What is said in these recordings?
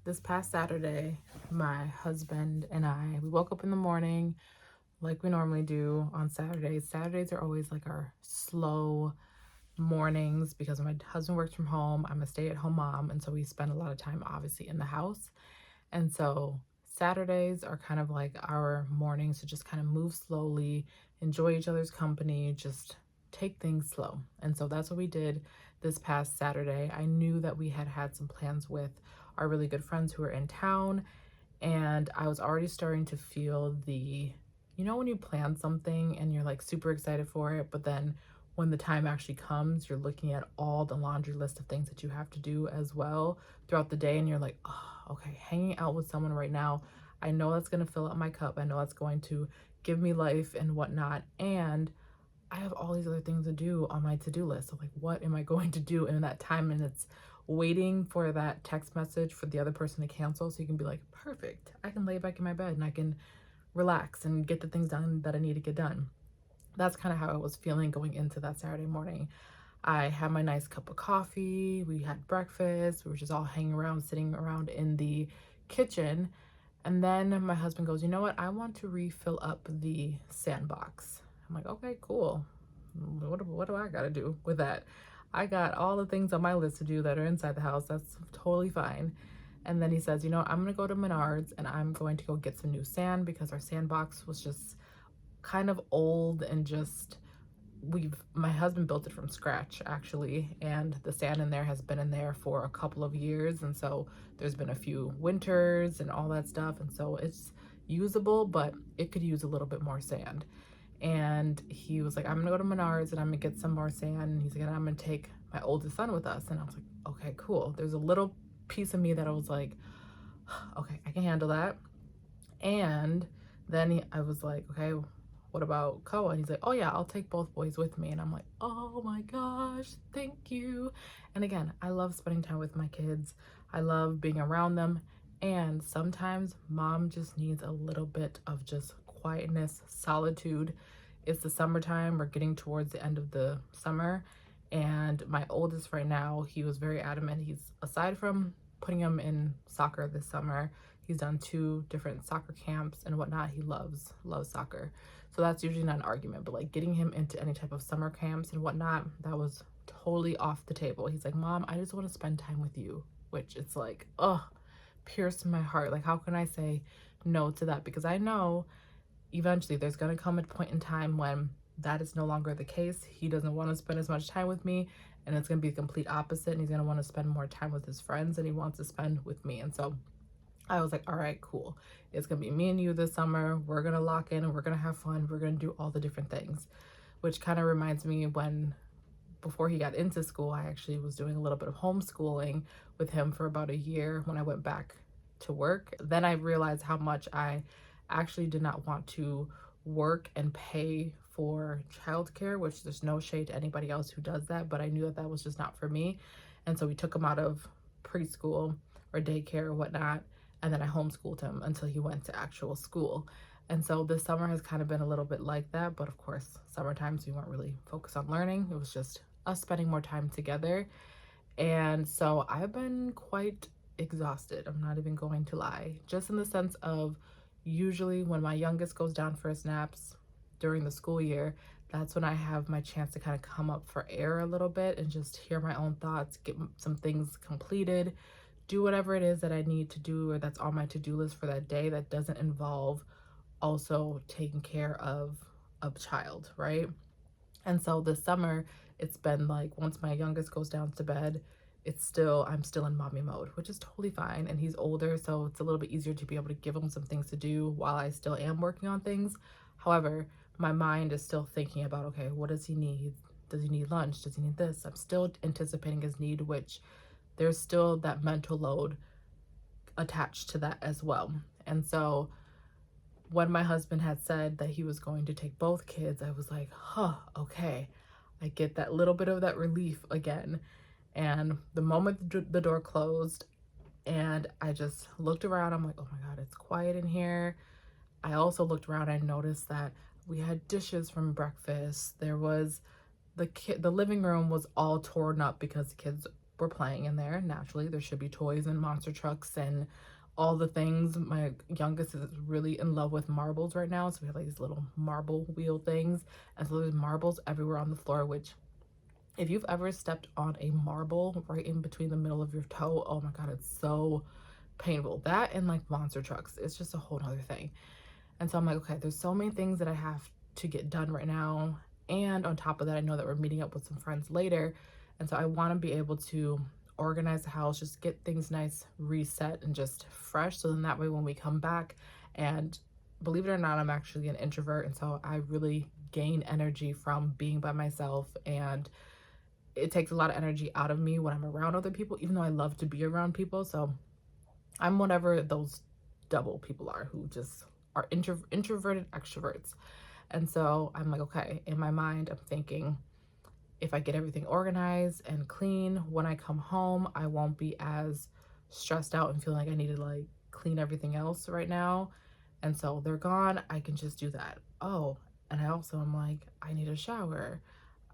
this past Saturday, my husband and we woke up in the morning like we normally do on Saturdays. Saturdays are always like our slow mornings because my husband works from home. I'm a stay-at-home mom, and so we spend a lot of time obviously in the house. And so Saturdays are kind of like our mornings to just kind of move slowly, enjoy each other's company, just take things slow. And so that's what we did this past Saturday. I knew that we had some plans with our really good friends who were in town, and I was already starting to feel when you plan something and you're like super excited for it, but then when the time actually comes, you're looking at all the laundry list of things that you have to do as well throughout the day, and you're like, oh, okay, hanging out with someone right now, I know that's going to fill up my cup. I know that's going to give me life and whatnot. And I have all these other things to do on my to-do list. So like, what am I going to do in that time? And it's waiting for that text message for the other person to cancel so you can be like, perfect, I can lay back in my bed and I can relax and get the things done that I need to get done. That's kind of how I was feeling going into that Saturday morning. I had my nice cup of coffee, we had breakfast, we were just all hanging around, sitting around in the kitchen. And then my husband goes, you know what? I want to refill up the sandbox. I'm like, okay, cool. What do I got to do with that? I got all the things on my list to do that are inside the house. That's totally fine. And then he says, I'm going to go to Menards and I'm going to go get some new sand because our sandbox was just kind of old and just my husband built it from scratch actually, and the sand in there has been in there for a couple of years, and so there's been a few winters and all that stuff, and so it's usable, but it could use a little bit more sand. And he was like, I'm gonna go to Menards and I'm gonna get some more sand, and he's like, and I'm gonna take my oldest son with us. And I was like, okay, cool. There's a little piece of me that I was like, okay, I can handle that. And then I was like, okay, what about Koa? And he's like, oh yeah, I'll take both boys with me. And I'm like, oh my gosh, thank you. And again, I love spending time with my kids. I love being around them. And sometimes mom just needs a little bit of just quietness, solitude. It's the summertime. We're getting towards the end of the summer. And my oldest right now, he was very adamant. He's, aside from putting him in soccer this summer, he's done 2 different soccer camps and whatnot. He loves soccer. So that's usually not an argument, but like getting him into any type of summer camps and whatnot, that was totally off the table. He's like, Mom, I just want to spend time with you, which it's like, oh, pierced my heart. Like, how can I say no to that? Because I know eventually there's going to come a point in time when that is no longer the case. He doesn't want to spend as much time with me, and it's going to be the complete opposite. And he's going to want to spend more time with his friends than he wants to spend with me. And so I was like, all right, cool. It's going to be me and you this summer. We're going to lock in and we're going to have fun. We're going to do all the different things, which kind of reminds me when, before he got into school, I actually was doing a little bit of homeschooling with him for about a year when I went back to work. Then I realized how much I actually did not want to work and pay for childcare, which there's no shade to anybody else who does that, but I knew that that was just not for me. And so we took him out of preschool or daycare or whatnot, and then I homeschooled him until he went to actual school. And so this summer has kind of been a little bit like that, but of course, summertime, so we weren't really focused on learning. It was just us spending more time together. And so I've been quite exhausted. I'm not even going to lie, just in the sense of usually when my youngest goes down for his naps during the school year, that's when I have my chance to kind of come up for air a little bit and just hear my own thoughts, get some things completed, do whatever it is that I need to do or that's on my to-do list for that day that doesn't involve also taking care of a child, right? And so this summer, it's been like once my youngest goes down to bed, I'm still in mommy mode, which is totally fine. And he's older, so it's a little bit easier to be able to give him some things to do while I still am working on things. However, my mind is still thinking about, okay, what does he need? Does he need lunch? Does he need this? I'm still anticipating his need, which there's still that mental load attached to that as well. And so when my husband had said that he was going to take both kids, I was like, huh, okay. I get that little bit of that relief again. And the moment the door closed and I just looked around, I'm like, oh my God, it's quiet in here. I also looked around and noticed that we had dishes from breakfast. There was the living room was all torn up because the kids we're playing in there. Naturally, there should be toys and monster trucks and all the things. My youngest is really in love with marbles right now, so we have like these little marble wheel things, and so there's marbles everywhere on the floor, which if you've ever stepped on a marble right in between the middle of your toe, oh my God, it's so painful. That and like monster trucks, it's just a whole nother thing. And so I'm like, okay, there's so many things that I have to get done right now. And on top of that, I know that we're meeting up with some friends later. And so I want to be able to organize the house, just get things nice, reset, and just fresh. So then that way when we come back, and believe it or not, I'm actually an introvert. And so I really gain energy from being by myself, and it takes a lot of energy out of me when I'm around other people, even though I love to be around people. So I'm whatever those double people are who just are introverted extroverts. And so I'm like, okay, in my mind, I'm thinking if I get everything organized and clean, when I come home, I won't be as stressed out and feeling like I need to like clean everything else right now. And so they're gone, I can just do that. Oh, and I also am like, I need a shower.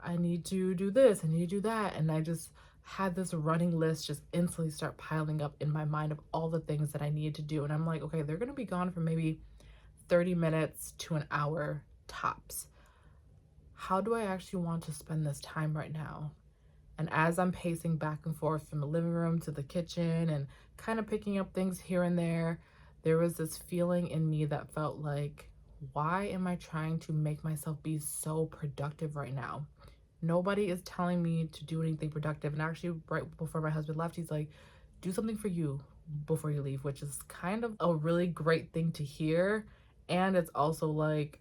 I need to do this, I need to do that. And I just had this running list just instantly start piling up in my mind of all the things that I needed to do. And I'm like, okay, they're gonna be gone for maybe 30 minutes to an hour tops. How do I actually want to spend this time right now? And as I'm pacing back and forth from the living room to the kitchen and kind of picking up things here and there was this feeling in me that felt like, why am I trying to make myself be so productive right now? Nobody is telling me to do anything productive. And actually, right before my husband left, he's like, do something for you before you leave, which is kind of a really great thing to hear. And it's also like,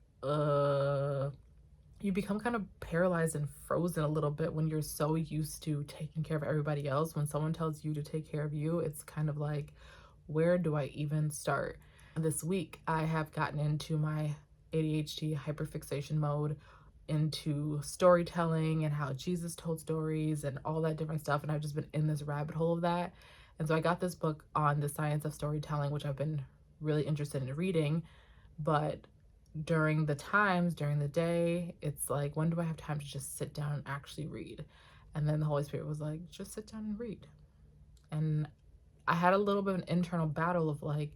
you become kind of paralyzed and frozen a little bit when you're so used to taking care of everybody else. When someone tells you to take care of you, it's kind of like, where do I even start? This week, I have gotten into my ADHD hyperfixation mode, into storytelling and how Jesus told stories and all that different stuff. And I've just been in this rabbit hole of that. And so I got this book on the science of storytelling, which I've been really interested in reading. But during the day, it's like, when do I have time to just sit down and actually read? And then the Holy Spirit was like, just sit down and read. And I had a little bit of an internal battle of like,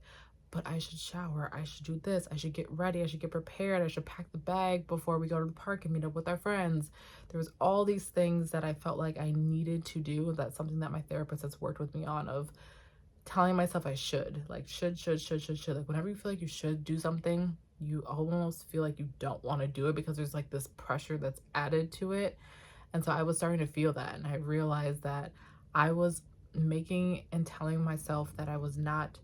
but I should shower, I should do this, I should get ready, I should get prepared, I should pack the bag before we go to the park and meet up with our friends. There was all these things that I felt like I needed to do. That's something that my therapist has worked with me on, of telling myself I should. Like should. Like whenever you feel like you should do something, you almost feel like you don't want to do it because there's like this pressure that's added to it. And so I was starting to feel that, and I realized that I was making and telling myself that I was not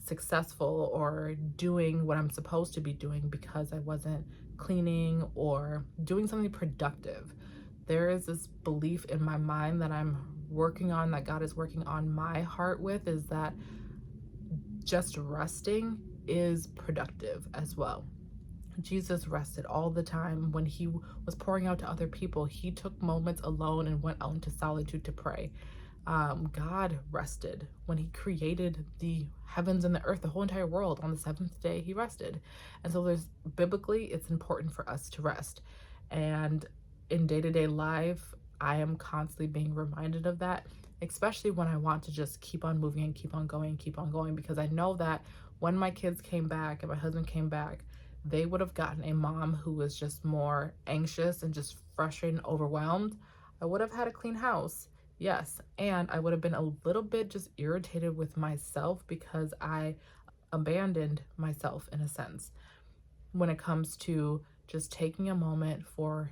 successful or doing what I'm supposed to be doing because I wasn't cleaning or doing something productive. There is this belief in my mind that I'm working on, that God is working on my heart with, is that just resting is productive as well. Jesus rested all the time. When he was pouring out to other people, he took moments alone and went out into solitude to pray. God rested when he created the heavens and the earth, the whole entire world. On the seventh day, he rested. And so biblically, it's important for us to rest. And in day-to-day life, I am constantly being reminded of that, especially when I want to just keep on moving and keep on going, because I know that when my kids came back and my husband came back, they would have gotten a mom who was just more anxious and just frustrated and overwhelmed. I would have had a clean house. Yes, and I would have been a little bit just irritated with myself because I abandoned myself in a sense when it comes to just taking a moment for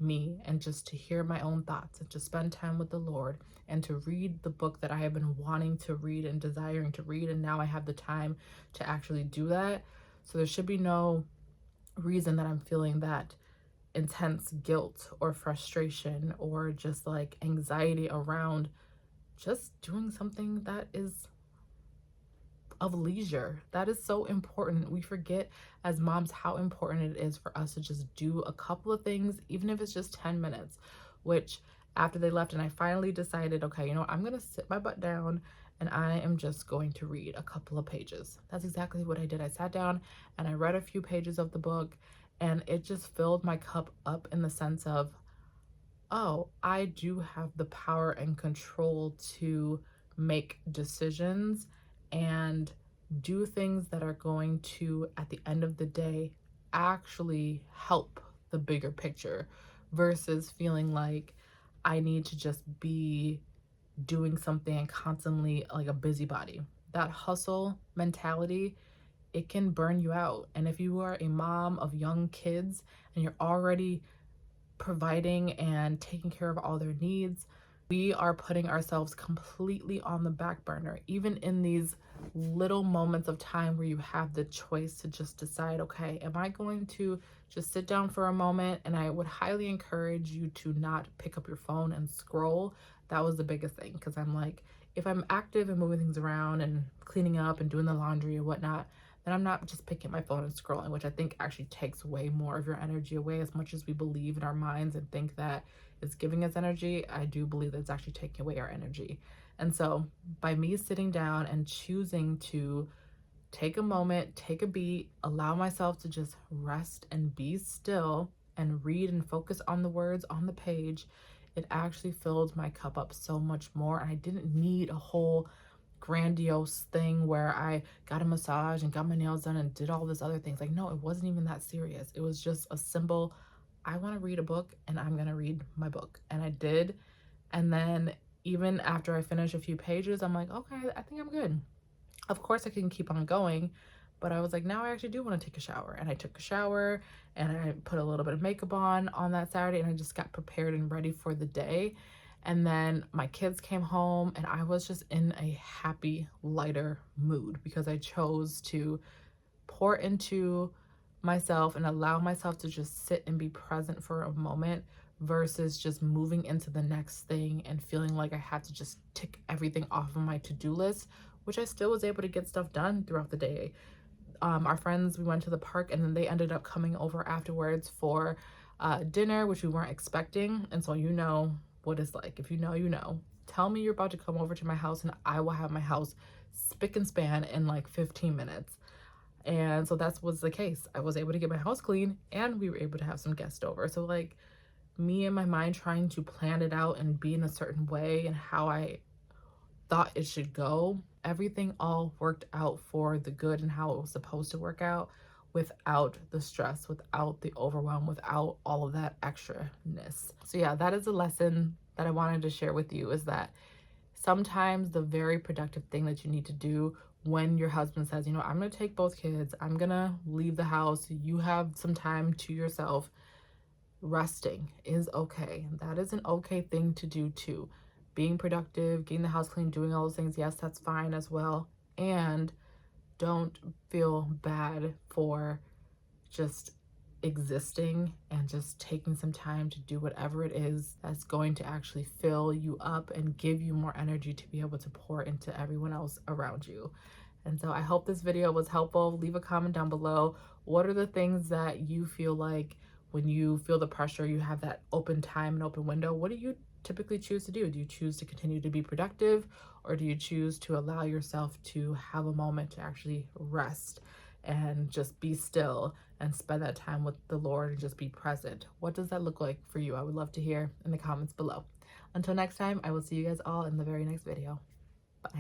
me and just to hear my own thoughts and to spend time with the Lord and to read the book that I have been wanting to read and desiring to read. And now I have the time to actually do that. So there should be no reason that I'm feeling that intense guilt or frustration or just like anxiety around just doing something that is of leisure. That is so important. We forget as moms how important it is for us to just do a couple of things, even if it's just 10 minutes, which after they left and I finally decided, okay, you know, I'm going to sit my butt down and I am just going to read a couple of pages. That's exactly what I did. I sat down and I read a few pages of the book, and it just filled my cup up in the sense of, oh, I do have the power and control to make decisions and do things that are going to, at the end of the day, actually help the bigger picture versus feeling like I need to just be doing something and constantly like a busybody. That hustle mentality, it can burn you out. And if you are a mom of young kids and you're already providing and taking care of all their needs, we are putting ourselves completely on the back burner, even in these little moments of time where you have the choice to just decide, okay, am I going to just sit down for a moment? And I would highly encourage you to not pick up your phone and scroll. That was the biggest thing, because I'm like, if I'm active and moving things around and cleaning up and doing the laundry and whatnot, then I'm not just picking up my phone and scrolling, which I think actually takes way more of your energy away. As much as we believe in our minds and think that it's giving us energy, I do believe that it's actually taking away our energy. And so by me sitting down and choosing to take a moment, take a beat, allow myself to just rest and be still and read and focus on the words on the page, it actually filled my cup up so much more. And I didn't need a whole grandiose thing where I got a massage and got my nails done and did all this other things. Like, no, it wasn't even that serious. It was just a simple, I want to read a book and I'm going to read my book. And I did. And then even after I finished a few pages, I'm like, okay, I think I'm good. Of course I can keep on going, but I was like, now I actually do want to take a shower. And I took a shower and I put a little bit of makeup on that Saturday, and I just got prepared and ready for the day. And then my kids came home and I was just in a happy, lighter mood because I chose to pour into myself and allow myself to just sit and be present for a moment versus just moving into the next thing and feeling like I had to just tick everything off of my to-do list, which I still was able to get stuff done throughout the day. Our friends, we went to the park and then they ended up coming over afterwards for dinner, which we weren't expecting. And so you know what it's like. If you know, you know. Tell me you're about to come over to my house and I will have my house spick and span in like 15 minutes. And so that was the case. I was able to get my house clean and we were able to have some guests over. So like me and my mind trying to plan it out and be in a certain way and how I thought it should go, everything all worked out for the good and how it was supposed to work out without the stress, without the overwhelm, without all of that extraness. So yeah, that is a lesson that I wanted to share with you, is that sometimes the very productive thing that you need to do when your husband says, you know, I'm going to take both kids, I'm going to leave the house, you have some time to yourself, resting is okay. That is an okay thing to do too. Being productive, getting the house clean, doing all those things, yes, that's fine as well. And don't feel bad for just existing and just taking some time to do whatever it is that's going to actually fill you up and give you more energy to be able to pour into everyone else around you. And so I hope this video was helpful. Leave a comment down below. What are the things that you feel like when you feel the pressure, you have that open time and open window? What do you typically choose to do? Do you choose to continue to be productive, or do you choose to allow yourself to have a moment to actually rest and just be still and spend that time with the Lord and just be present? What does that look like for you? I would love to hear in the comments below. Until next time, I will see you guys all in the very next video. Bye.